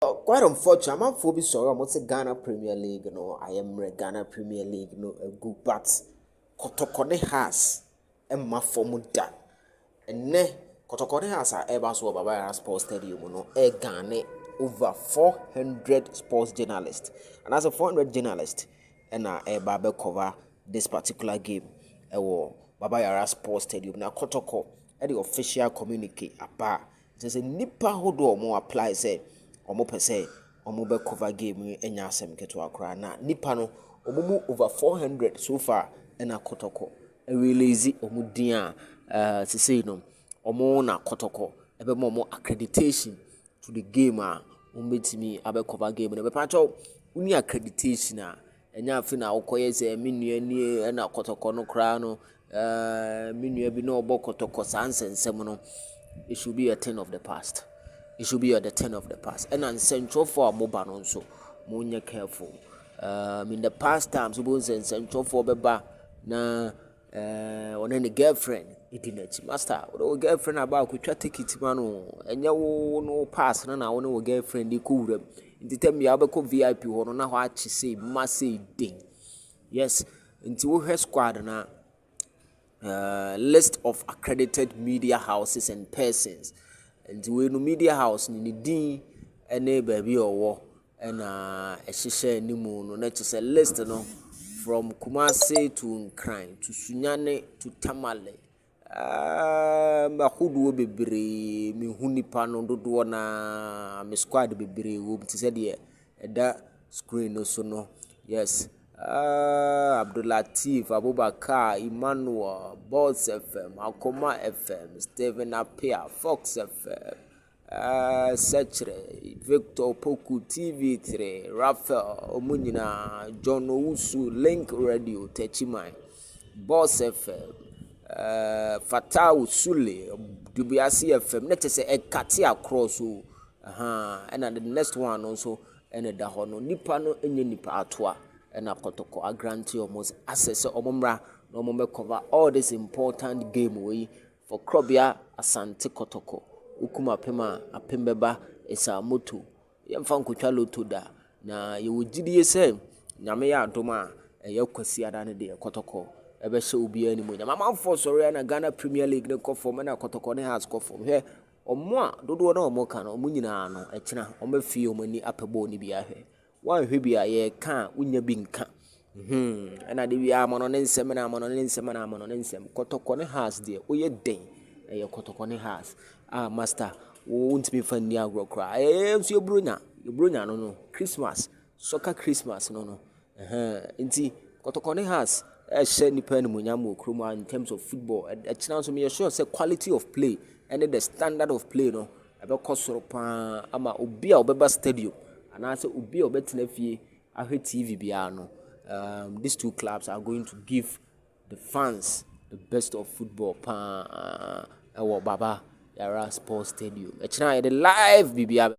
Quite unfortunate. I'm not for sorry. I'm say Ghana Premier League. I am Ghana Premier League. A good but Kotoko has a mafomuda. And ne Kotoko has a ever so Baba Sports Stadium. A Ghana over 400 sports journalists, and as a 400 journalists, and a Baba cover this particular game. Baba Yara Sports Stadium. Now Kotoko, the official communique about. There's a nipa who do more apply say. Omo pese omo be cover game enya asem keto akra na nipa no omo mu over 400 so far na Kotoko e release omo din a sesei no omo na Kotoko e be mo accreditation to the game a omo betimi abe cover game no be pa cho uni accreditation a enya afi na ukoye se menua ni na Kotoko no kra no menua bi no obo Kotoko sansensem no, it should be a thing of the past. It should be at the 10 of the past. And on central for mobile also, more careful. In the past times, we won't send central for beba na on any girlfriend. It didn't master. Or girlfriend about we try to take it mano. And you no pass na one girlfriend they cool. In the time you have a VIP or na what you say, must say ding. Yes, into her squad na list of accredited media houses and persons. And we no media house ni din ene baby owo na ehihye ni mu no na chese list no from Kumasi to Nkran to Sunyane to Tamale mahudu bebre mi hunipa no dodo na me squad bebre wo tise de eda screen no so no. Yes, Abdulatif, Abubakar, Emmanuel, Boss FM, Akoma FM, Stephen Apia, Fox FM, Sechere, Victor Poku, TV3, Raphael, Omunina, John Owusu, Link Radio, Techimai, Boss FM, Fatau Sule, Dubiasi FM, let's say a Katia Cross, and the next one also, and a Dahono, Nipano, and Nipa Atwa. And Kotoko a grant you almost access omumra no mo cover all this important game way for Krobia Asante Kotoko ukuma pema apembeba esa moto yemfa nkotwa loto da na ye wogidie se nyame ya adoma ye kwasi adane de Kotoko ebe hye obi ani mo nyama manfo sori na Ghana Premier League ne kofo na Kotoko ne has kofo he omo a dodo na omo ka na omo nyina no ekina omo fie omani apebo ni bia hwe one hwebia ye ka unya bi nka na de bia amono ne nsem na amono ne nsem na amono ne nsem Kotoko ne has de oye den ye Kotoko ne has master wo ntimi fa ni agrokra nso ye bronya no Christmas soccer Christmas no nti Kotoko ne has share nipa ni munyam okroma in terms of football china so me sure say quality of play and the standard of play no ebe kosoro pa ama obi a obeba stadium and I say ubi obetena fie ahwe TV bia no. These two clubs are going to give the fans the best of football pa Baba Yara Sports Stadium. Echina the live bibia